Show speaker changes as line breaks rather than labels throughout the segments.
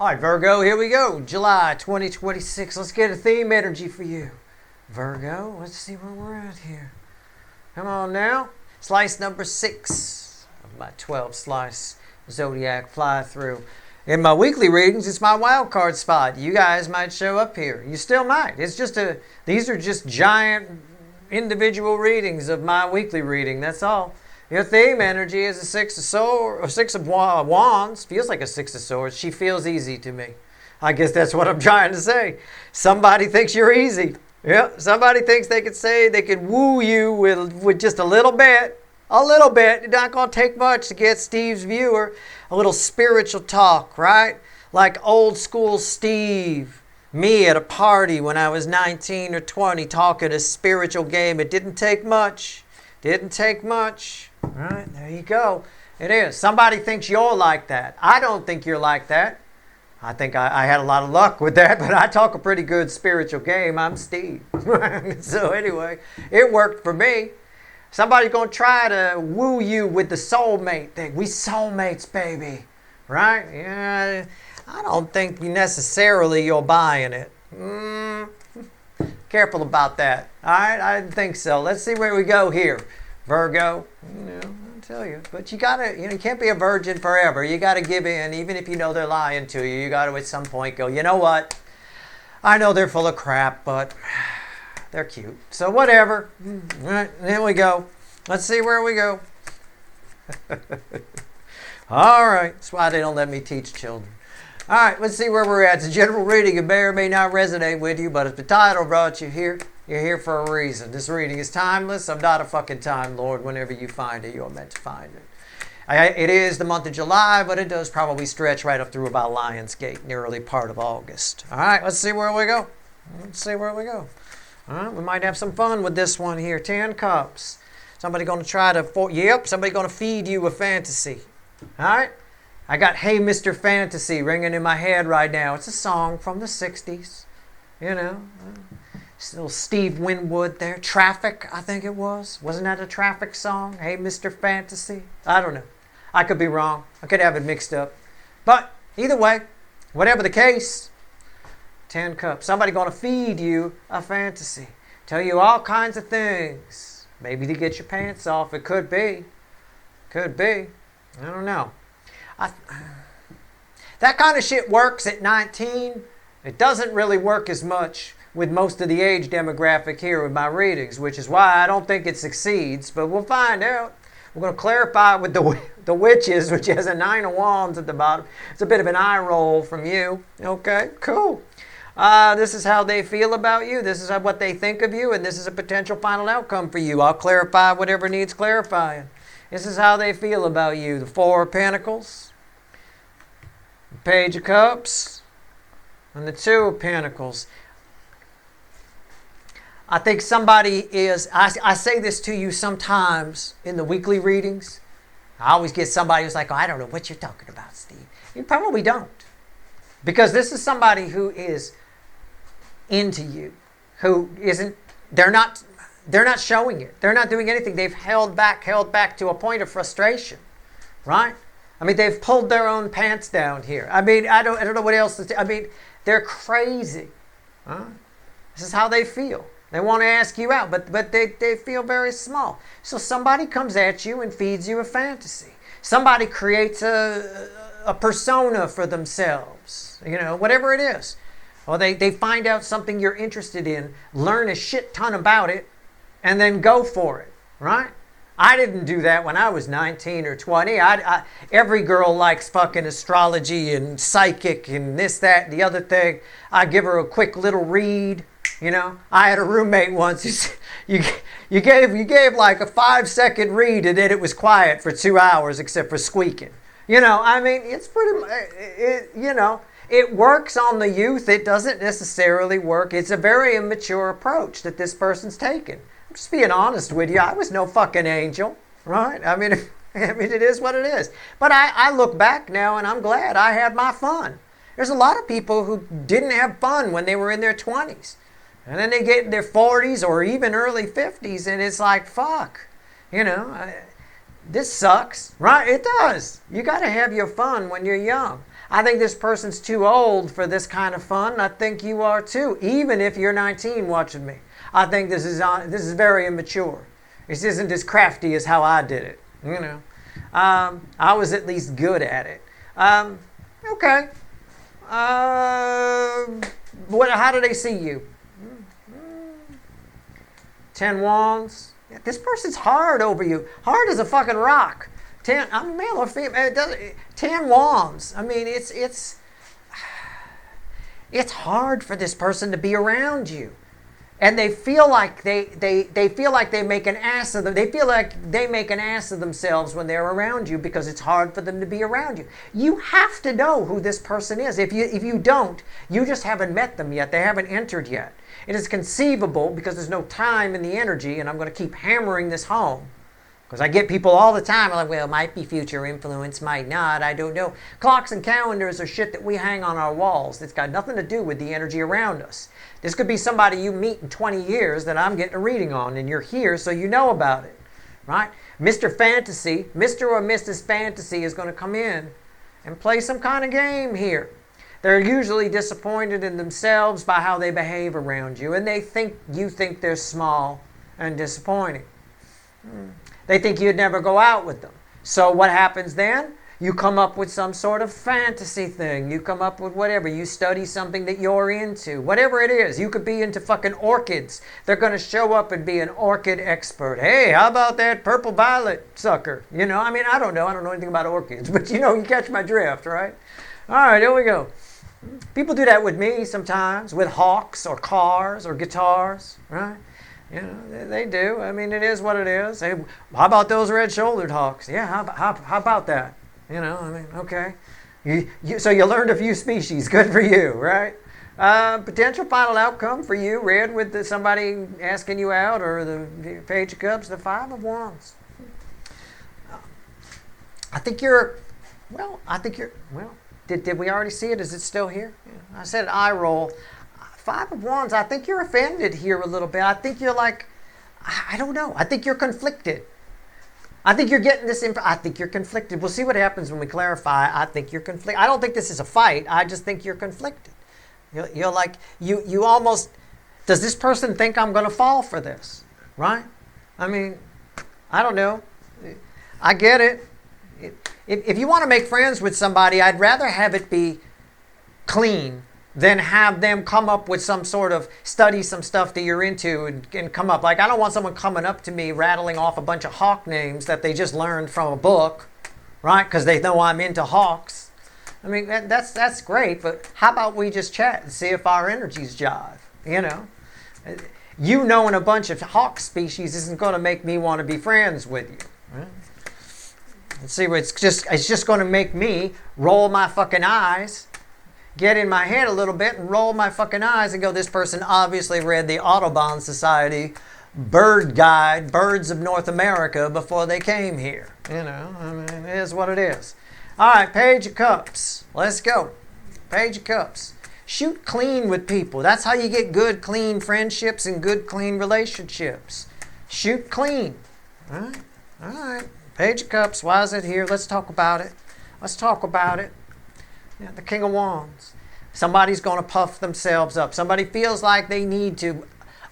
All right, Virgo, here we go. July 2026. Let's get a theme energy for you. Virgo, let's see where we're at here. Come on now. Slice number 6 of my 12 slice zodiac fly through. In my weekly readings, it's my wild card spot. You guys might show up here. You still might. These are just giant individual readings of my weekly reading. That's all. Your theme energy is a 6 of swords, or 6 of wands. Feels like a 6 of swords. She feels easy to me. I guess that's what I'm trying to say. Somebody thinks you're easy. Yeah, somebody thinks they could woo you with just a little bit. A little bit. It's not going to take much to get Steve's viewer. A little spiritual talk, right? Like old school Steve. Me at a party when I was 19 or 20 talking a spiritual game. It didn't take much. Didn't take much. All right, there you go. It is. Somebody thinks you're like that. I don't think you're like that. I think I had a lot of luck with that, but I talk a pretty good spiritual game. I'm Steve. So anyway, it worked for me. Somebody's going to try to woo you with the soulmate thing. We soulmates, baby. Right? Yeah. I don't think necessarily you're buying it. Careful about that. All right? I didn't think so. Let's see where we go here. Virgo. I'll tell you. But you can't be a virgin forever. You got to give in, even if you know they're lying to you. You got to at some point go, you know what? I know they're full of crap, but they're cute. So whatever. All right, here we go. Let's see where we go. All right. That's why they don't let me teach children. All right, let's see where we're at. It's a general reading. It may or may not resonate with you, but if the title brought you here, you're here for a reason. This reading is timeless. I'm not a fucking Time Lord. Whenever you find it, you're meant to find it. It is the month of July, but it does probably stretch right up through about Lionsgate in the early part of August. All right, let's see where we go. Let's see where we go. All right, we might have some fun with this one here. 10 Cups. Somebody going to try to, somebody going to feed you a fantasy. All right? I got Hey Mr. Fantasy ringing in my head right now. It's a song from the 60s. You know, little Steve Winwood there. Traffic, I think it was. Wasn't that a Traffic song? Hey Mr. Fantasy? I don't know. I could be wrong. I could have it mixed up. But either way, whatever the case, 10 Cups. Somebody going to feed you a fantasy. Tell you all kinds of things. Maybe to get your pants off. It could be. Could be. I don't know. That kind of shit works at 19. It doesn't really work as much with most of the age demographic here with my readings, which is why I don't think it succeeds. But we'll find out. We're going to clarify with the witches, which has a 9 of wands at the bottom. It's a bit of an eye roll from you. Okay, cool. This is how they feel about you. This is what they think of you. And this is a potential final outcome for you. I'll clarify whatever needs clarifying. This is how they feel about you. The 4 of Pentacles, the Page of Cups, and the 2 of Pentacles. I think somebody is, I say this to you sometimes in the weekly readings. I always get somebody who's like, oh, I don't know what you're talking about, Steve. You probably don't. Because this is somebody who is into you, who isn't, they're not showing it. They're not doing anything. They've held back to a point of frustration, right? I mean, they've pulled their own pants down here. I mean, I don't know what else to say. I mean, they're crazy. Huh? This is how they feel. They want to ask you out, but they feel very small. So somebody comes at you and feeds you a fantasy. Somebody creates a persona for themselves, whatever it is. Or they find out something you're interested in, learn a shit ton about it, and then go for it, right? I didn't do that when I was 19 or 20. Every girl likes fucking astrology and psychic and this, that, and the other thing. I give her a quick little read. I had a roommate once. You gave like a 5-second read, and then it was quiet for 2 hours, except for squeaking. I mean, it's pretty. It works on the youth. It doesn't necessarily work. It's a very immature approach that this person's taken. I'm just being honest with you. I was no fucking angel, right? I mean, it is what it is. But I look back now, and I'm glad I had my fun. There's a lot of people who didn't have fun when they were in their 20s. And then they get in their 40s or even early 50s, and it's like, fuck, this sucks, right? It does. You got to have your fun when you're young. I think this person's too old for this kind of fun. I think you are too, even if you're 19 watching me. I think this is very immature. This isn't as crafty as how I did it. You know, I was at least good at it. Okay. How do they see you? 10 wands. Yeah, this person's hard over you. Hard as a fucking rock. 10. I'm male or female. 10 wands. I mean, it's hard for this person to be around you. And they feel like they feel like they make an ass of them. They feel like they make an ass of themselves when they're around you because it's hard for them to be around you. You have to know who this person is. If you don't, you just haven't met them yet. They haven't entered yet. It is conceivable, because there's no time in the energy, and I'm going to keep hammering this home. Because I get people all the time like, well, it might be future influence, might not, I don't know. Clocks and calendars are shit that we hang on our walls. It's got nothing to do with the energy around us. This could be somebody you meet in 20 years that I'm getting a reading on, and you're here so you know about it, right? Mr. Fantasy, Mr. or Mrs. Fantasy is going to come in and play some kind of game here. They're usually disappointed in themselves by how they behave around you, and they think you think they're small and disappointing. They think you'd never go out with them. So what happens then? You come up with some sort of fantasy thing. You come up with whatever. You study something that you're into. Whatever it is. You could be into fucking orchids. They're going to show up and be an orchid expert. Hey, how about that purple violet sucker? You know, I mean, I don't know. I don't know anything about orchids. But, you know, you catch my drift, right? All right, here we go. People do that with me sometimes, with hawks or cars or guitars, right? You know, they do. I mean, it is what it is. Hey, how about those red-shouldered hawks? Yeah, how about that? You know, I mean, okay. So you learned a few species. Good for you, right? Potential final outcome for you, read with somebody asking you out, or the Page of Cups, the Five of Wands. Did we already see it? Is it still here? Yeah. I said eye roll. Five of Wands, I think you're offended here a little bit. I think you're like, I don't know. I think you're conflicted. I think you're getting this I think you're conflicted. We'll see what happens when we clarify. I think you're conflicted. I don't think this is a fight. I just think you're conflicted. You're like, you almost, does this person think I'm going to fall for this? Right? I mean, I don't know. I get it. If you want to make friends with somebody, I'd rather have it be clean than have them come up with some sort of, study some stuff that you're into and come up. Like, I don't want someone coming up to me rattling off a bunch of hawk names that they just learned from a book, right? Because they know I'm into hawks. I mean, that's great, but how about we just chat and see if our energies jive, you know? You knowing a bunch of hawk species isn't going to make me want to be friends with you, right? Let's see, it's just going to make me roll my fucking eyes, get in my head a little bit and roll my fucking eyes and go, this person obviously read the Audubon Society Bird Guide, Birds of North America, before they came here. You know, I mean, it is what it is. All right, Page of Cups. Let's go. Page of Cups. Shoot clean with people. That's how you get good, clean friendships and good, clean relationships. Shoot clean. All right. All right. Page of Cups. Why is it here? Let's talk about it. Let's talk about it. Yeah, the King of Wands. Somebody's going to puff themselves up. Somebody feels like they need to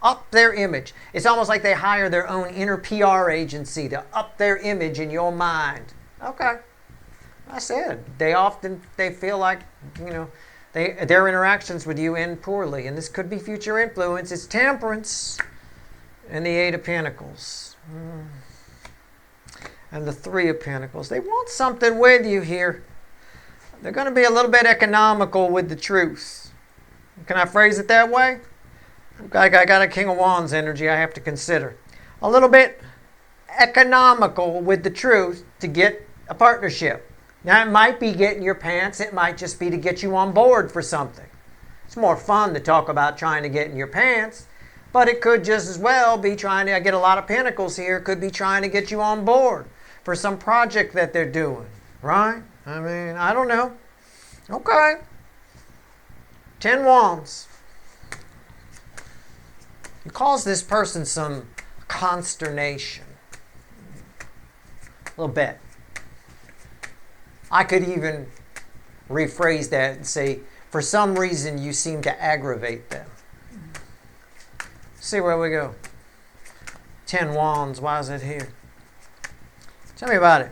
up their image. It's almost like they hire their own inner PR agency to up their image in your mind. Okay. I said, they feel like, you know, their interactions with you end poorly. And this could be future influence. It's Temperance and the Eight of Pentacles. And the Three of Pentacles. They want something with you here. They're going to be a little bit economical with the truth. Can I phrase it that way? I got a King of Wands energy I have to consider. A little bit economical with the truth to get a partnership. Now, it might be getting your pants. It might just be to get you on board for something. It's more fun to talk about trying to get in your pants. But it could just as well be trying to, I get a lot of pentacles here, could be trying to get you on board for some project that they're doing. Right? I mean, I don't know. Okay. 10 Wands. You cause this person some consternation. A little bit. I could even rephrase that and say, for some reason you seem to aggravate them. See where we go. 10 wands. Why is it here? Tell me about it.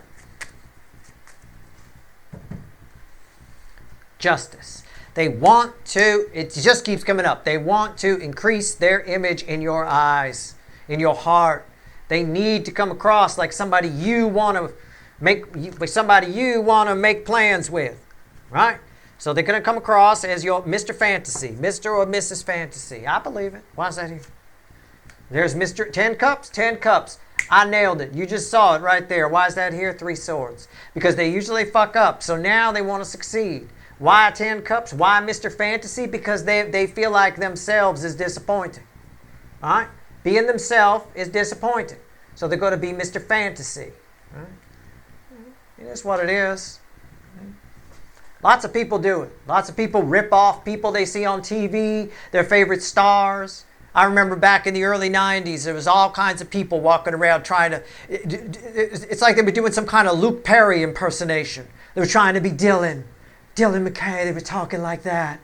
Justice. They want to, it just keeps coming up. They want to increase their image in your eyes, in your heart. They need to come across like somebody you want to make plans with, right? So they're going to come across as your Mr. Fantasy, Mr. or Mrs. Fantasy. I believe it. Why is that here? There's Mr. 10 cups, 10 cups. I nailed it. You just saw it right there. Why is that here? 3 swords. Because they usually fuck up. So now they want to succeed. Why 10 cups? Why Mr. Fantasy? Because they feel like themselves is disappointing. All right? Being themselves is disappointing. So they're going to be Mr. Fantasy. All right? It is what it is. Lots of people do it. Lots of people rip off people they see on TV, their favorite stars. I remember back in the early 90s, there was all kinds of people walking around trying to... It's like they were doing some kind of Luke Perry impersonation. They were trying to be Dylan McKay. They were talking like that,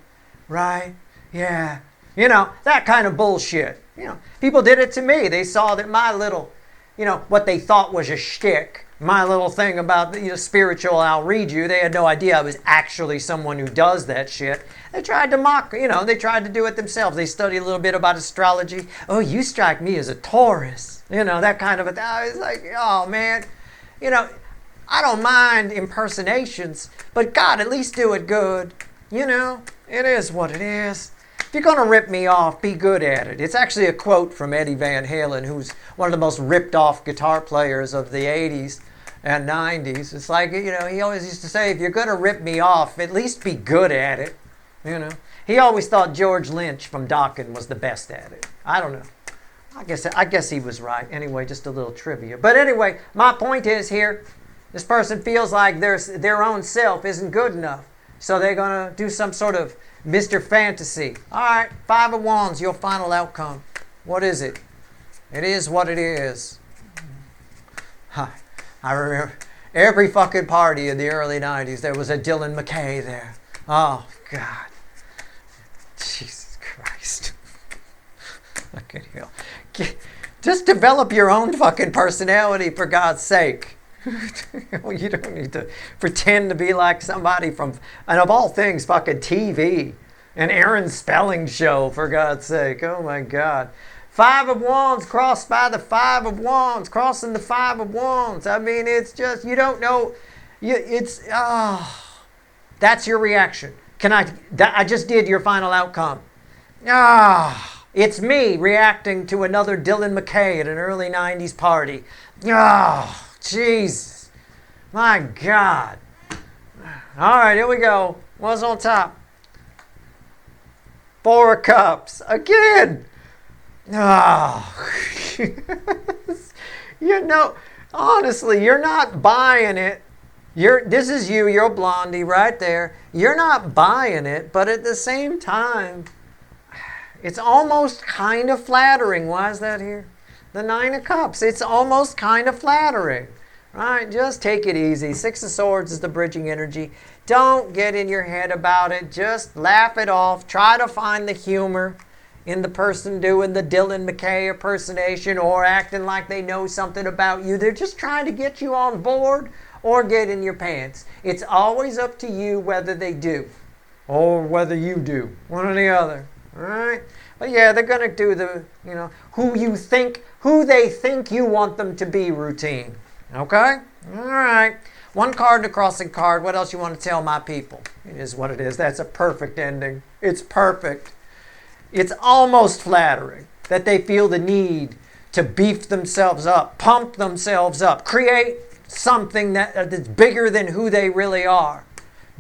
right? Yeah. You know, that kind of bullshit. You know, people did it to me. They saw that my little, what they thought was a shtick, my little thing about spiritual, I'll read you. They had no idea I was actually someone who does that shit. They tried to mock, they tried to do it themselves. They studied a little bit about astrology. Oh, you strike me as a Taurus. That kind of a thing. I was like, oh, man. I don't mind impersonations, but God, at least do it good. It is what it is. If you're going to rip me off, be good at it. It's actually a quote from Eddie Van Halen, who's one of the most ripped off guitar players of the 80s and 90s. It's like, he always used to say, if you're going to rip me off, at least be good at it. He always thought George Lynch from Dokken was the best at it. I don't know. I guess he was right. Anyway, just a little trivia. But anyway, my point is here, this person feels like their own self isn't good enough. So they're going to do some sort of Mr. Fantasy. All right, 5 of Wands, your final outcome. What is it? It is what it is. I remember every fucking party in the early 90s, there was a Dylan McKay there. Oh, God. Jesus Christ. Fucking hell. Just develop your own fucking personality, for God's sake. You don't need to pretend to be like somebody from, and of all things, fucking TV. An Aaron Spelling show, for God's sake. Oh, my God. 5 of Wands crossed by the 5 of Wands, crossing the 5 of Wands. I mean, it's just, you don't know. That's your reaction. I just did your final outcome. It's me reacting to another Dylan McKay at an early 90s party. Jesus. My God. All right, here we go. What's on top? 4 of Cups. Again. Honestly, you're not buying it. This is you're Blondie right there. You're not buying it, but at the same time, it's almost kind of flattering. Why is that here? The 9 of Cups. It's almost kind of flattering. Right? Just take it easy. 6 of Swords is the bridging energy. Don't get in your head about it. Just laugh it off. Try to find the humor in the person doing the Dylan McKay impersonation or acting like they know something about you. They're just trying to get you on board or get in your pants. It's always up to you whether they do or whether you do. One or the other. All right? But yeah, they're going to do the, who they think you want them to be routine. Okay? All right. 1 card and a crossing card. What else you want to tell my people? It is what it is. That's a perfect ending. It's perfect. It's almost flattering that they feel the need to beef themselves up, pump themselves up, create something that's bigger than who they really are,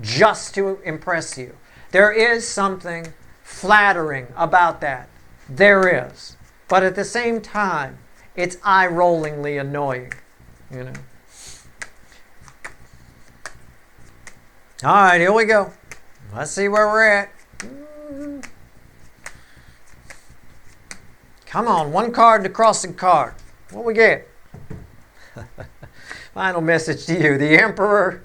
just to impress you. There is something flattering about that. There is. But at the same time, it's eye-rollingly annoying. All right, here we go. Let's see where we're at. Come on, 1 card and a crossing card. What we get? Final message to you. The Emperor.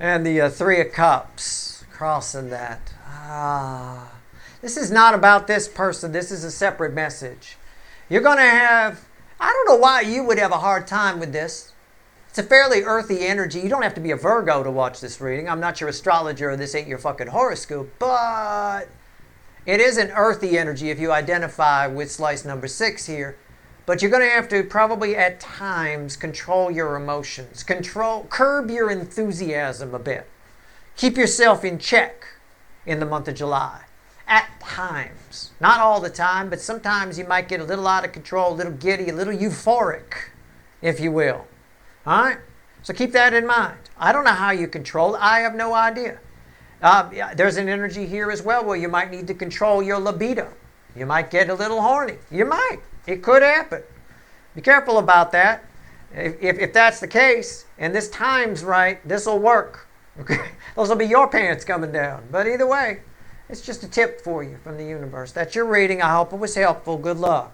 And the Three of Cups, crossing that. This is not about this person. This is a separate message. You're going to have, I don't know why you would have a hard time with this. It's a fairly earthy energy. You don't have to be a Virgo to watch this reading. I'm not your astrologer, or this ain't your fucking horoscope, but it is an earthy energy if you identify with slice number 6 here. But you're going to have to probably at times control your emotions. Curb your enthusiasm a bit. Keep yourself in check in the month of July. At times. Not all the time, but sometimes you might get a little out of control, a little giddy, a little euphoric, if you will. All right? So keep that in mind. I don't know how you control it. I have no idea. There's an energy here as well where you might need to control your libido. You might get a little horny. You might. It could happen. Be careful about that. If that's the case, and this time's right, this will work. Okay? Those will be your pants coming down. But either way, it's just a tip for you from the universe. That's your reading. I hope it was helpful. Good luck.